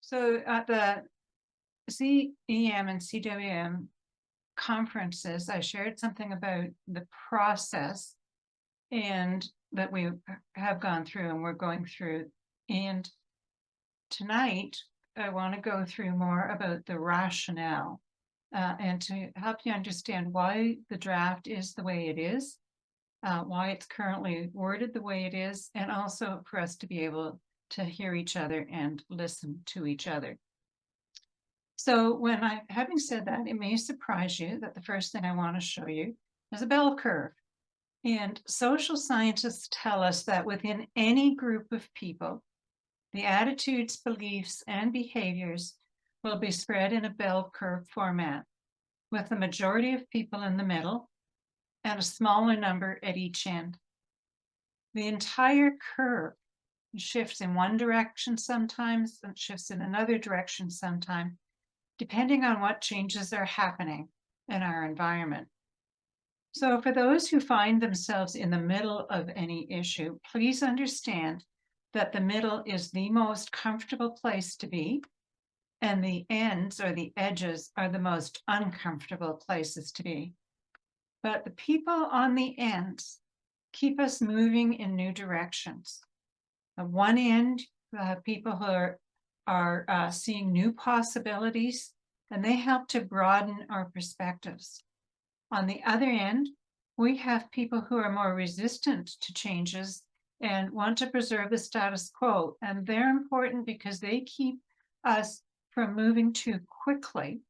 So at the CEM and CWM conferences, I shared something about the process and that we have gone through and we're going through. And tonight, I want to go through more about the rationale and to help you understand why the draft is the way it is, why it's currently worded the way it is, and also for us to be able to hear each other and listen to each other. So having said that, it may surprise you that the first thing I want to show you is a bell curve. And social scientists tell us that within any group of people, the attitudes, beliefs, and behaviors will be spread in a bell curve format, with the majority of people in the middle and a smaller number at each end. The entire curve shifts in one direction sometimes and shifts in another direction sometimes, depending on what changes are happening in our environment. So for those who find themselves in the middle of any issue, please understand that the middle is the most comfortable place to be, and the ends or the edges are the most uncomfortable places to be. But the people on the ends keep us moving in new directions. At one end, people who are seeing new possibilities, and they help to broaden our perspectives. On the other end, we have people who are more resistant to changes and want to preserve the status quo. And they're important because they keep us from moving too quickly.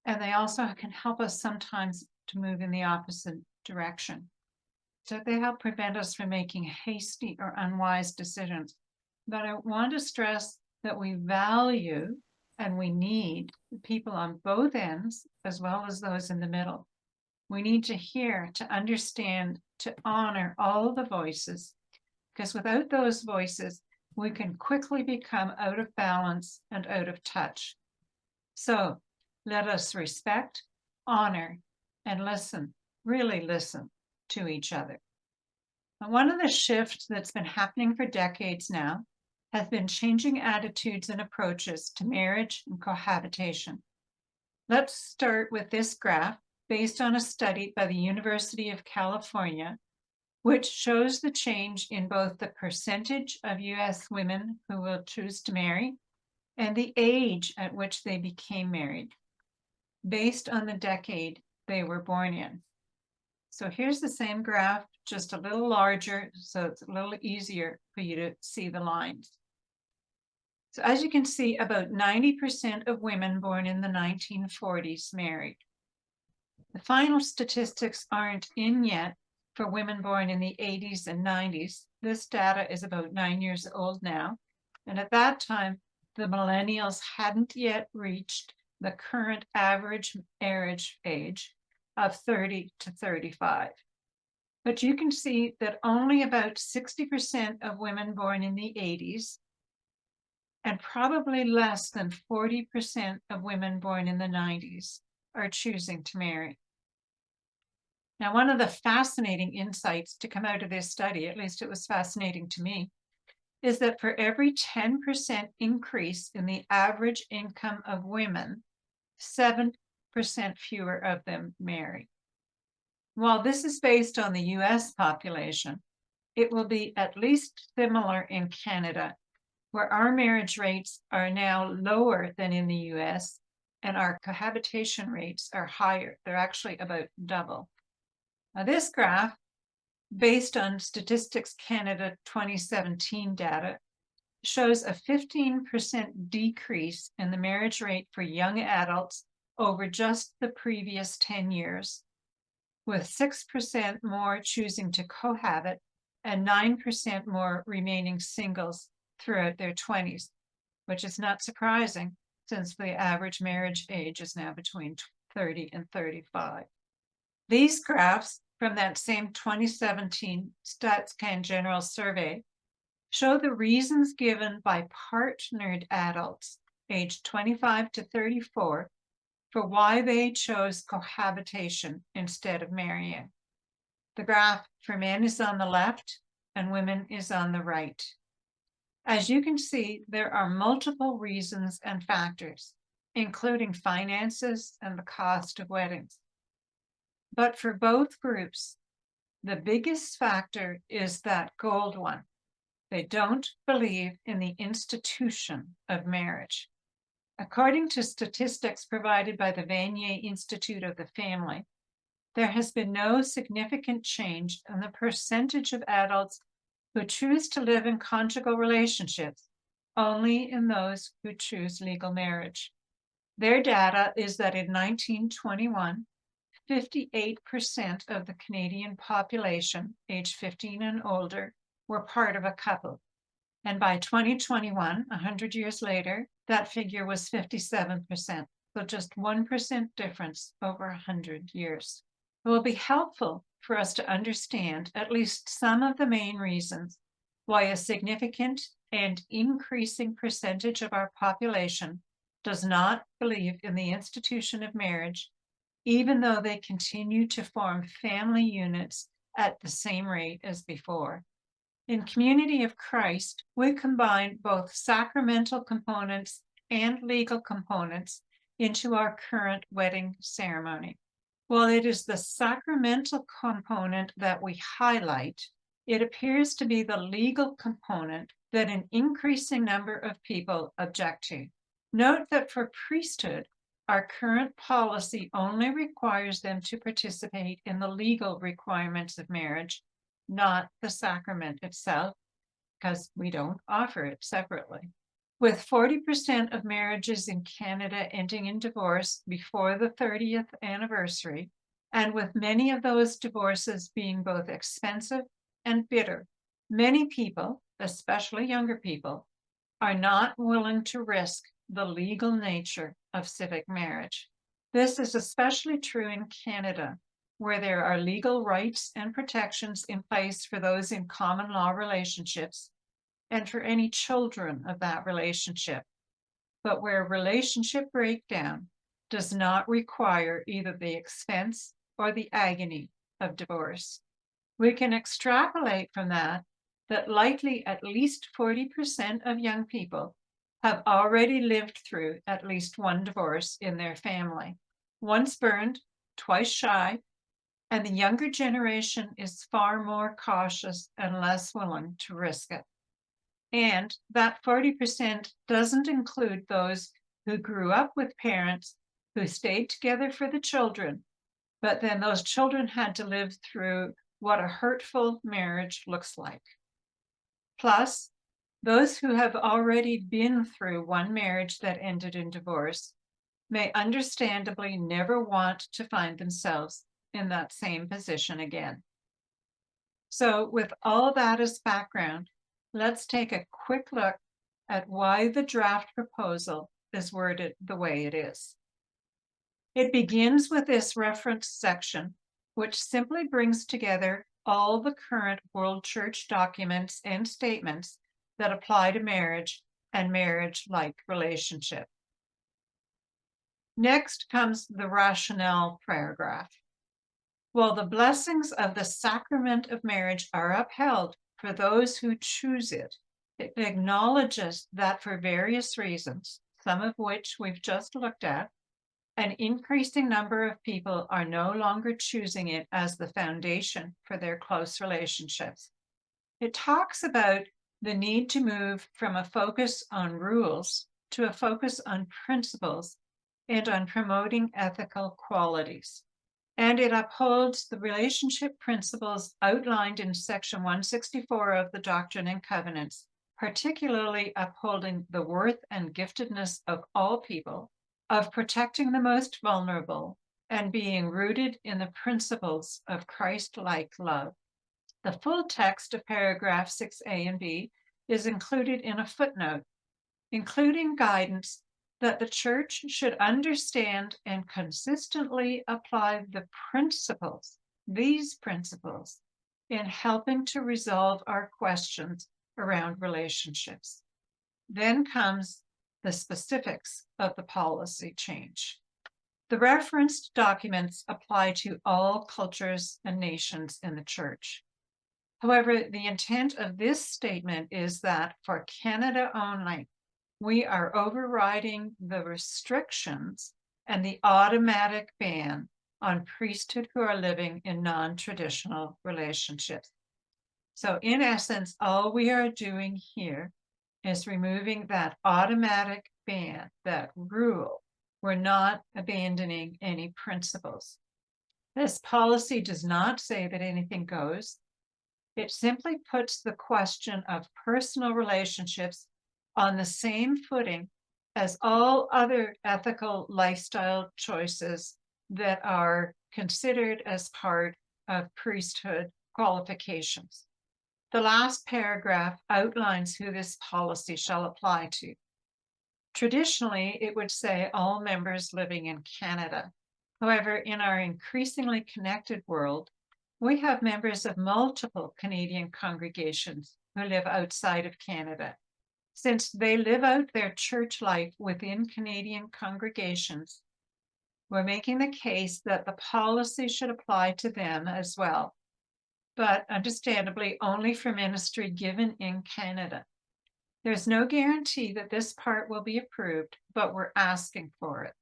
And they also can help us sometimes to move in the opposite direction. So they help prevent us from making hasty or unwise decisions. But I want to stress that we value and we need people on both ends as well as those in the middle. We need to hear, to understand, to honor all the voices, because without those voices, we can quickly become out of balance and out of touch. So let us respect, honor, and listen, really listen to each other. And one of the shifts that's been happening for decades now has been changing attitudes and approaches to marriage and cohabitation. Let's start with this graph based on a study by the University of California, which shows the change in both the percentage of US women who will choose to marry and the age at which they became married, based on the decade they were born in. So here's the same graph, just a little larger, so it's a little easier for you to see the lines. So as you can see, about 90% of women born in the 1940s married. The final statistics aren't in yet for women born in the 80s and 90s. This data is about 9 years old now. And at that time, the millennials hadn't yet reached the current average marriage age of 30 to 35. But you can see that only about 60% of women born in the 80s and probably less than 40% of women born in the 90s are choosing to marry. Now, one of the fascinating insights to come out of this study, at least it was fascinating to me, is that for every 10% increase in the average income of women, 7% fewer of them marry. While this is based on the US population, it will be at least similar in Canada, where our marriage rates are now lower than in the US and our cohabitation rates are higher. They're actually about double. Now, this graph, based on Statistics Canada 2017 data, shows a 15% decrease in the marriage rate for young adults over just the previous 10 years, with 6% more choosing to cohabit and 9% more remaining singles throughout their 20s, which is not surprising since the average marriage age is now between 30 and 35. These graphs from that same 2017 StatsCan General Survey show the reasons given by partnered adults aged 25 to 34 for why they chose cohabitation instead of marrying. The graph for men is on the left and women is on the right. As you can see, there are multiple reasons and factors, including finances and the cost of weddings. But for both groups, the biggest factor is that gold one. They don't believe in the institution of marriage. According to statistics provided by the Vanier Institute of the Family, there has been no significant change in the percentage of adults who choose to live in conjugal relationships, only in those who choose legal marriage. Their data is that in 1921, 58% of the Canadian population, aged 15 and older, were part of a couple. And by 2021, 100 years later, that figure was 57%. So just 1% difference over 100 years. It will be helpful for us to understand at least some of the main reasons why a significant and increasing percentage of our population does not believe in the institution of marriage, even though they continue to form family units at the same rate as before. In Community of Christ, we combine both sacramental components and legal components into our current wedding ceremony. While it is the sacramental component that we highlight, it appears to be the legal component that an increasing number of people object to. Note that for priesthood, our current policy only requires them to participate in the legal requirements of marriage, not the sacrament itself, because we don't offer it separately. With 40% of marriages in Canada ending in divorce before the 30th anniversary, and with many of those divorces being both expensive and bitter, many people, especially younger people, are not willing to risk the legal nature of civic marriage. This is especially true in Canada, where there are legal rights and protections in place for those in common law relationships and for any children of that relationship, but where relationship breakdown does not require either the expense or the agony of divorce. We can extrapolate from that likely at least 40% of young people have already lived through at least one divorce in their family, once burned, twice shy, and the younger generation is far more cautious and less willing to risk it. And that 40% doesn't include those who grew up with parents who stayed together for the children, but then those children had to live through what a hurtful marriage looks like. Plus, those who have already been through one marriage that ended in divorce may understandably never want to find themselves in that same position again. So with all that as background, let's take a quick look at why the draft proposal is worded the way it is. It begins with this reference section, which simply brings together all the current World Church documents and statements that apply to marriage and marriage-like relationship. Next comes the rationale paragraph. While the blessings of the sacrament of marriage are upheld for those who choose it, it acknowledges that for various reasons, some of which we've just looked at, an increasing number of people are no longer choosing it as the foundation for their close relationships. It talks about the need to move from a focus on rules to a focus on principles and on promoting ethical qualities. And it upholds the relationship principles outlined in section 164 of the Doctrine and Covenants, particularly upholding the worth and giftedness of all people, of protecting the most vulnerable, and being rooted in the principles of Christ-like love. The full text of paragraph 6A and B is included in a footnote, including guidance that the Church should understand and consistently apply the principles, these principles, in helping to resolve our questions around relationships. Then comes the specifics of the policy change. The referenced documents apply to all cultures and nations in the Church. However, the intent of this statement is that for Canada only, we are overriding the restrictions and the automatic ban on priesthood who are living in non-traditional relationships. So in essence, all we are doing here is removing that automatic ban, that rule. We're not abandoning any principles. This policy does not say that anything goes. It simply puts the question of personal relationships on the same footing as all other ethical lifestyle choices that are considered as part of priesthood qualifications. The last paragraph outlines who this policy shall apply to. Traditionally, it would say all members living in Canada. However, in our increasingly connected world, we have members of multiple Canadian congregations who live outside of Canada. Since they live out their church life within Canadian congregations, we're making the case that the policy should apply to them as well, but understandably only for ministry given in Canada. There's no guarantee that this part will be approved, but we're asking for it.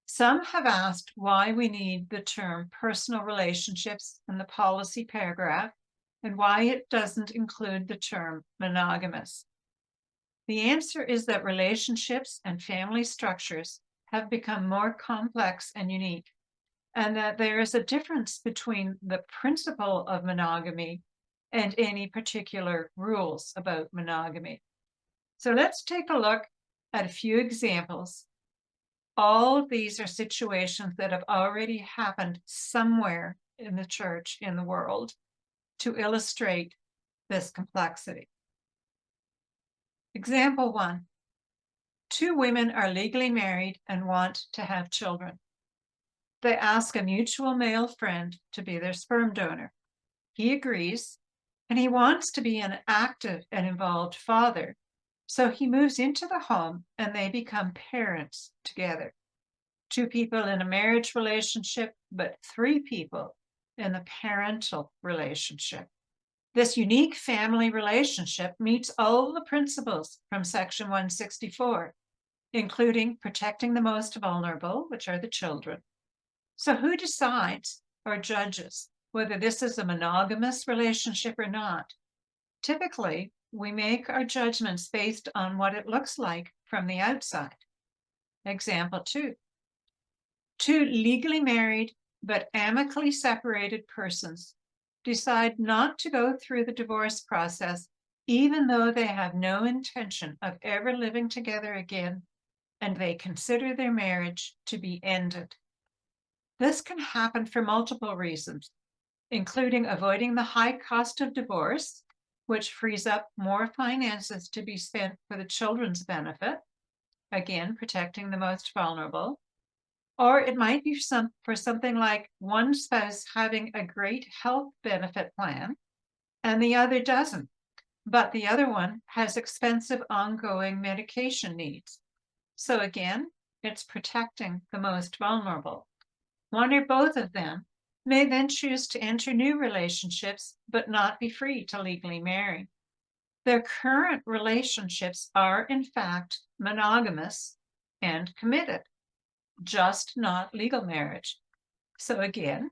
Some have asked why we need the term personal relationships in the policy paragraph and why it doesn't include the term monogamous. The answer is that relationships and family structures have become more complex and unique, and that there is a difference between the principle of monogamy and any particular rules about monogamy. So let's take a look at a few examples. All of these are situations that have already happened somewhere in the church, in the world, to illustrate this complexity. Example 1. 2 women are legally married and want to have children. They ask a mutual male friend to be their sperm donor. He agrees, and he wants to be an active and involved father. So he moves into the home and they become parents together. 2 people in a marriage relationship, but 3 people in the parental relationship. This unique family relationship meets all the principles from Section 164, including protecting the most vulnerable, which are the children. So who decides or judges whether this is a monogamous relationship or not? Typically, we make our judgments based on what it looks like from the outside. Example 2. 2 legally married but amicably separated persons decide not to go through the divorce process, even though they have no intention of ever living together again, and they consider their marriage to be ended. This can happen for multiple reasons, including avoiding the high cost of divorce, which frees up more finances to be spent for the children's benefit, again, protecting the most vulnerable. Or it might be for something like one spouse having a great health benefit plan and the other doesn't, but the other one has expensive ongoing medication needs. So again, it's protecting the most vulnerable. One or both of them may then choose to enter new relationships, but not be free to legally marry. Their current relationships are, in fact, monogamous and committed, just not legal marriage. So again,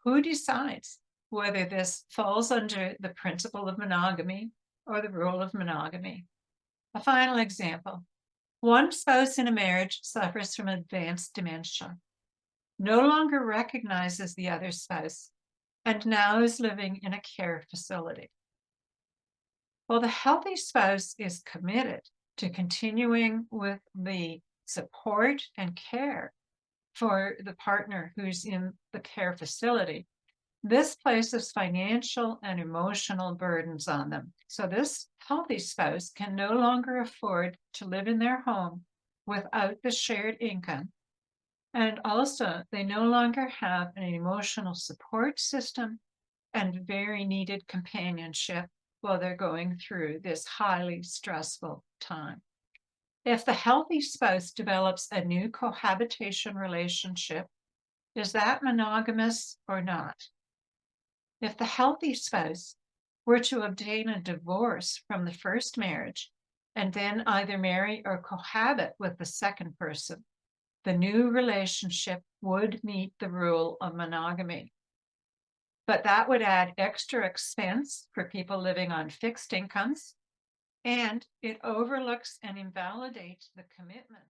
who decides whether this falls under the principle of monogamy or the rule of monogamy? A final example. One spouse in a marriage suffers from advanced dementia, no longer recognizes the other spouse, and now is living in a care facility. Well, the healthy spouse is committed to continuing with the support and care for the partner who's in the care facility. This places financial and emotional burdens on them. So this healthy spouse can no longer afford to live in their home without the shared income. And also, they no longer have an emotional support system and very needed companionship while they're going through this highly stressful time. If the healthy spouse develops a new cohabitation relationship, is that monogamous or not? If the healthy spouse were to obtain a divorce from the first marriage and then either marry or cohabit with the second person, the new relationship would meet the rule of monogamy. But that would add extra expense for people living on fixed incomes, and it overlooks and invalidates the commitment